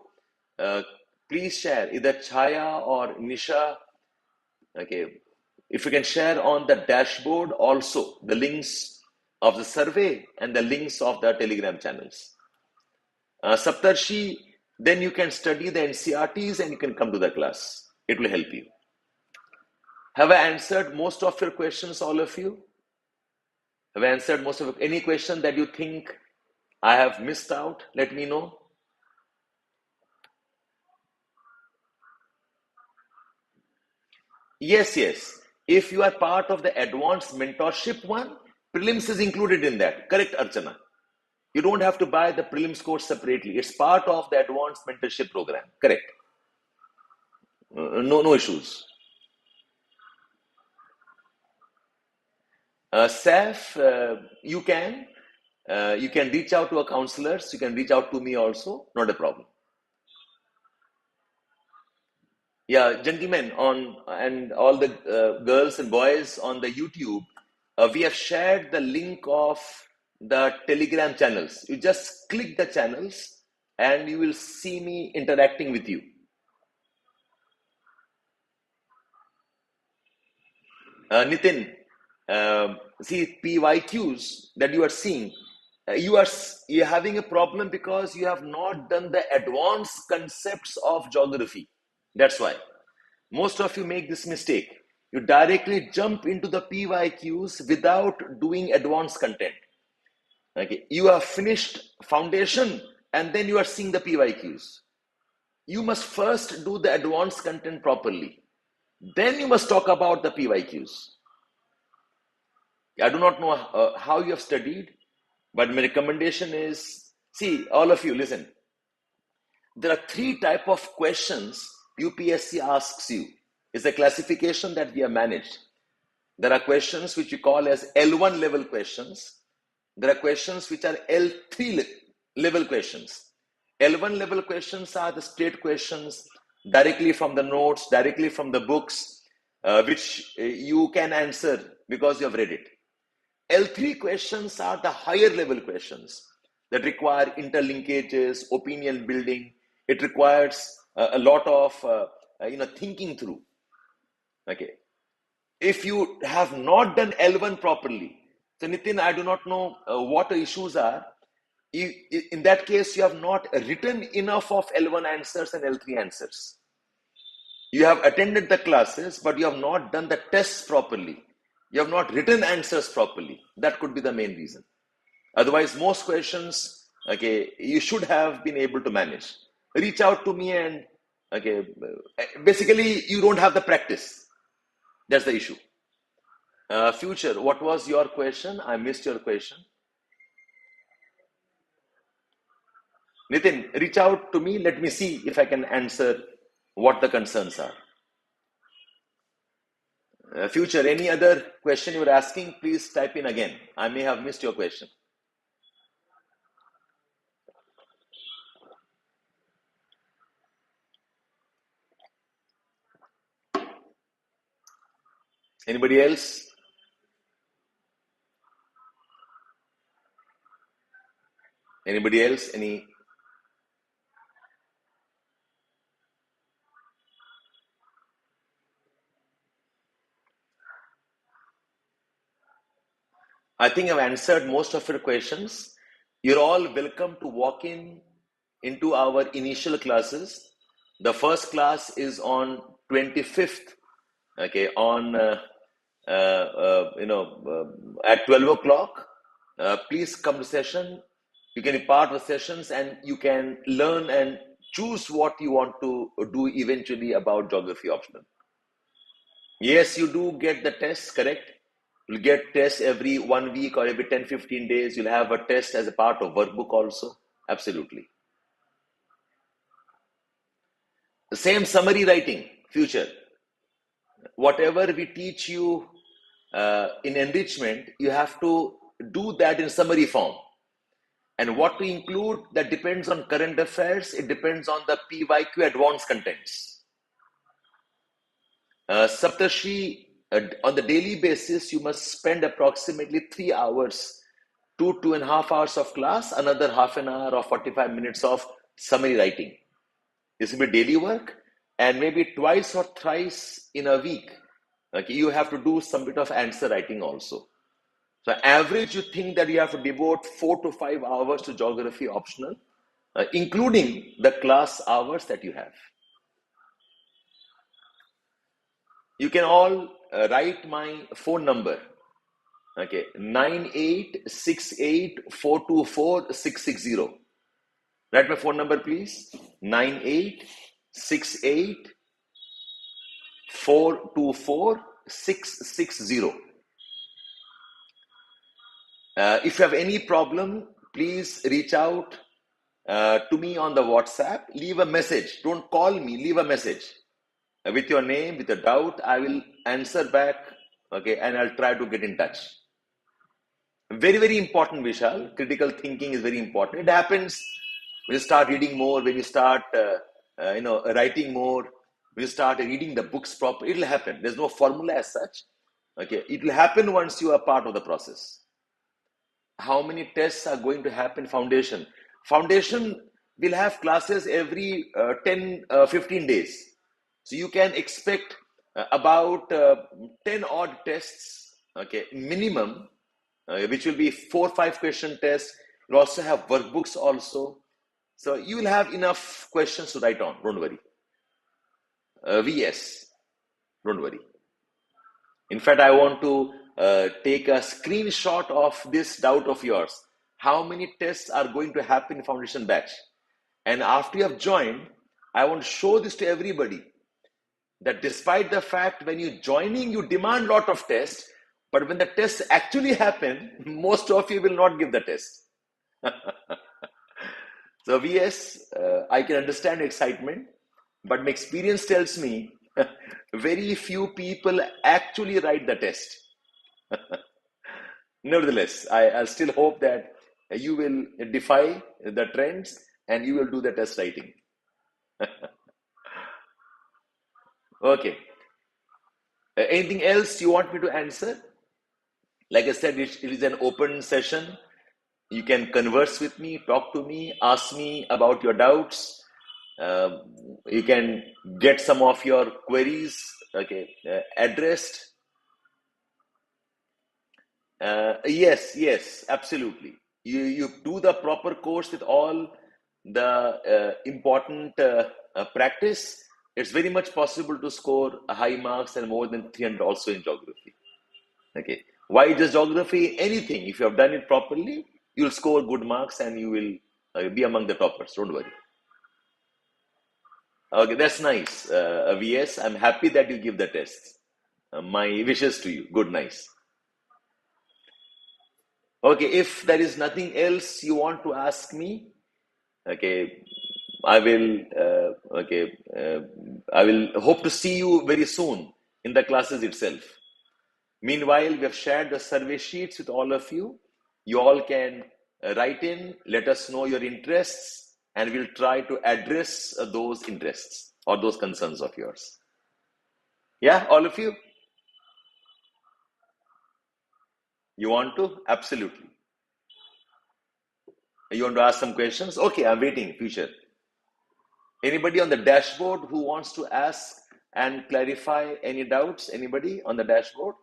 please share either Chaya or Nisha. Okay, if you can share on the dashboard also the links of the survey and the links of the Telegram channels. Saptarshi, then you can study the NCRTs and you can come to the class. It will help you. Have I answered most of your questions, all of you? Have I answered most of any question that you think I have missed out? Let me know. Yes. If you are part of the advanced mentorship one, prelims is included in that. Correct, Archana? You don't have to buy the prelims course separately. It's part of the advanced mentorship program. Correct. No issues. Saf, you can reach out to our counselors. You can reach out to me also. Not a problem. Yeah, gentlemen and all the girls and boys on the YouTube, we have shared the link of the Telegram channels. You just click the channels and you will see me interacting with you. Nitin, see PYQs that you are seeing, you're having a problem because you have not done the advanced concepts of geography. That's why. Most of you make this mistake. You directly jump into the PYQs without doing advanced content. Okay, you have finished foundation and then you are seeing the PYQs. You must first do the advanced content properly. Then you must talk about the PYQs. I do not know how you have studied, but my recommendation is, see, all of you, listen. There are 3 types of questions UPSC asks you. It's a classification that we have managed. There are questions which we call as L1 level questions. There are questions which are L3 level questions. L1 level questions are the straight questions directly from the notes, directly from the books, which you can answer because you have read it. L3 questions are the higher level questions that require interlinkages, opinion building. It requires a lot of thinking through. Okay. If you have not done L1 properly, so Nitin, I do not know what the issues are. In that case, you have not written enough of L1 answers and L3 answers. You have attended the classes, but you have not done the tests properly. You have not written answers properly. That could be the main reason. Otherwise, most questions, okay, you should have been able to manage. Reach out to me and, okay, basically, you don't have the practice. That's the issue. Future, what was your question? I missed your question. Nitin, reach out to me. Let me see if I can answer what the concerns are. Future, any other question you were asking, please type in again. I may have missed your question. Anybody else? Anybody else? I think I've answered most of your questions. You're all welcome to walk into our initial classes. The first class is on 25th, okay, on at 12 o'clock. Please come to session. You can be part of the sessions and you can learn and choose what you want to do eventually about geography optional. Yes, you do get the tests, correct? You'll get tests every 1 week or every 10-15 days. You'll have a test as a part of workbook also. Absolutely. The same summary writing, future. Whatever we teach you in enrichment, you have to do that in summary form. And what to include, that depends on current affairs. It depends on the PYQ advanced contents. Saptarshi, on the daily basis, you must spend approximately 3 hours, 2.5 hours of class, another half an hour or 45 minutes of summary writing. This will be daily work, and maybe twice or thrice in a week, okay, you have to do some bit of answer writing also. So average, you think that you have to devote 4 to 5 hours to geography optional, including the class hours that you have. You can all write my phone number, okay, 9868424660. Write my phone number, please. 9868424660. If you have any problem, please reach out to me on the WhatsApp. Leave a message. Don't call me. Leave a message with your name, with a doubt. I will answer back, okay, and I'll try to get in touch. Very, very important, Vishal. Critical thinking is very important. It happens when you start reading more, when you start writing more, when you start reading the books properly. It'll happen. There's no formula as such. Okay, it will happen once you are part of the process. How many tests are going to happen? Foundation will have classes every 10-15 days, so you can expect about 10 odd tests, okay, minimum, which will be 4 or 5 question tests. You'll also have workbooks also, so you will have enough questions to write on. Don't worry. VS, don't worry. In fact, I want to take a screenshot of this doubt of yours. How many tests are going to happen in foundation batch? And after you have joined, I want to show this to everybody, that despite the fact when you're joining, you demand a lot of tests, but when the tests actually happen, most of you will not give the test. So VS, I can understand excitement, but my experience tells me very few people actually write the test. Nevertheless, I'll still hope that you will defy the trends and you will do the test writing. Okay. Anything else you want me to answer? Like I said, it is an open session. You can converse with me, talk to me, ask me about your doubts. You can get some of your queries, okay, addressed. Yes, absolutely. You do the proper course with all the important practice. It's very much possible to score high marks and more than 300 also in geography. Okay. Why just geography? Anything. If you have done it properly, you'll score good marks and you will be among the toppers. Don't worry. Okay, that's nice. VS, I'm happy that you give the test. My wishes to you. Good, nice. Okay, if there is nothing else you want to ask me, okay, I will I will hope to see you very soon in the classes itself. Meanwhile, we have shared the survey sheets with all of you. You all can write in, let us know your interests, and we'll try to address those interests or those concerns of yours. Yeah, all of you? You want to? Absolutely. You want to ask some questions? Okay, I'm waiting, future. Anybody on the dashboard who wants to ask and clarify any doubts? Anybody on the dashboard?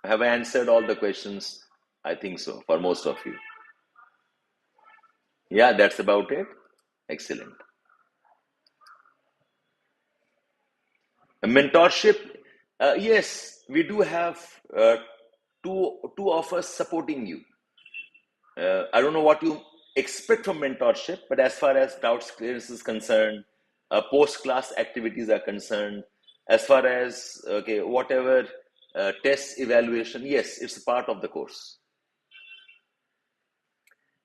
Have I answered all the questions? I think so, for most of you. Yeah, that's about it. Excellent. Mentorship, yes, we do have two of us supporting you. I don't know what you expect from mentorship, but as far as doubts clearance is concerned, post-class activities are concerned, as far as whatever test evaluation, yes, it's a part of the course.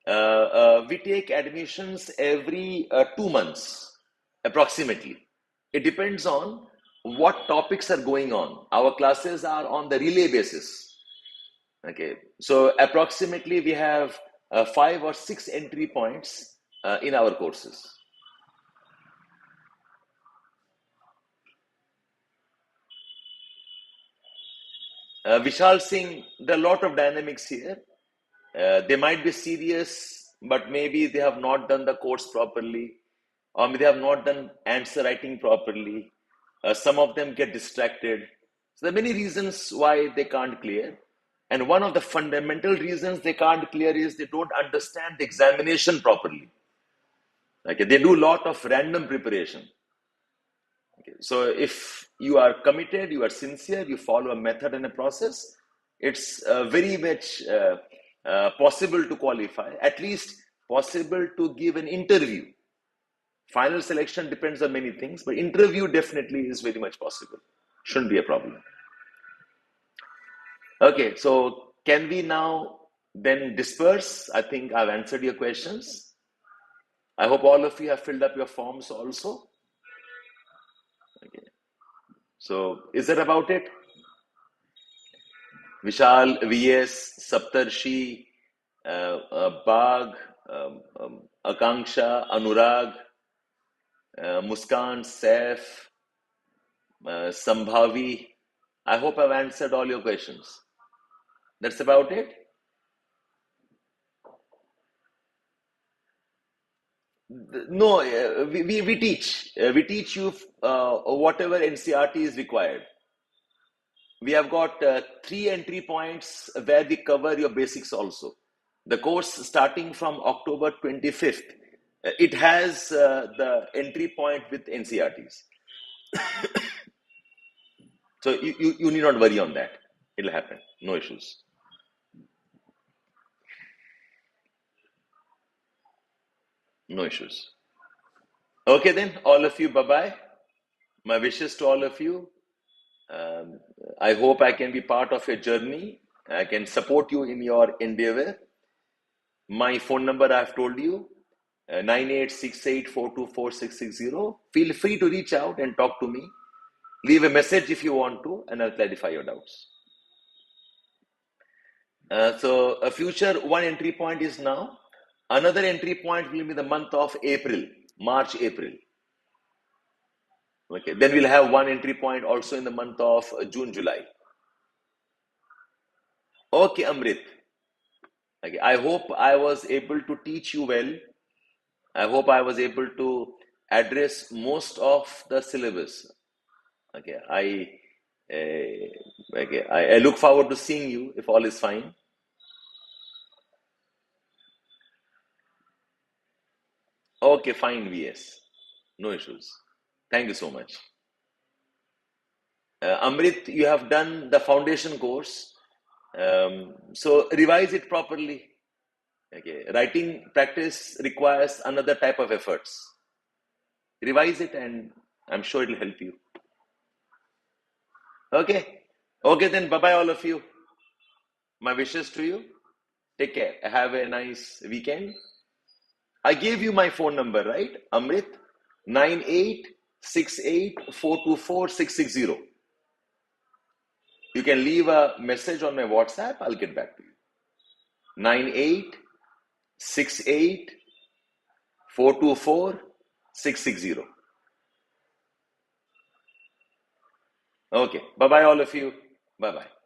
We take admissions every 2 months, approximately. It depends on what topics are going on. Our classes are on the relay basis. Okay, so approximately we have 5 or 6 entry points in our courses. Vishal Singh, there are a lot of dynamics here. They might be serious, but maybe they have not done the course properly, or they have not done answer writing properly. Some of them get distracted. So there are many reasons why they can't clear. And one of the fundamental reasons they can't clear is they don't understand the examination properly. Okay, they do a lot of random preparation. Okay, so if you are committed, you are sincere, you follow a method and a process, it's very much possible to qualify, at least possible to give an interview. Final selection depends on many things, but interview definitely is very much possible. Shouldn't be a problem. Okay, so can we now then disperse? I think I've answered your questions. I hope all of you have filled up your forms also. Okay. So is that about it? Vishal, VS, Saptarshi, Bag, Akanksha, Anurag, Muskan, Saif, Sambhavi. I hope I've answered all your questions. That's about it. No, we teach. We teach you whatever NCRT is required. We have got 3 entry points where we cover your basics also. The course starting from October 25th, it has the entry point with NCRTs. So you need not worry on that. It'll happen. No issues. No issues. Okay then, all of you, bye-bye. My wishes to all of you. I hope I can be part of your journey. I can support you in your endeavor. My phone number I've told you, 9868424660. Feel free to reach out and talk to me. Leave a message if you want to, and I'll clarify your doubts. So a future one entry point is now. Another entry point will be the month of April, March, April. Okay, then we'll have one entry point also in the month of June, July. Okay, Amrit. Okay, I hope I was able to teach you well. I hope I was able to address most of the syllabus. Okay, I look forward to seeing you if all is fine. Okay, fine, VS. No issues. Thank you so much. Amrit, you have done the foundation course. So revise it properly. Okay, writing practice requires another type of efforts. Revise it and I'm sure it'll help you. Okay. Okay, then bye-bye all of you. My wishes to you. Take care. Have a nice weekend. I gave you my phone number, right? Amrit? 9868424660. You can leave a message on my WhatsApp. I'll get back to you. 9868424660. Okay. Bye-bye, all of you. Bye-bye.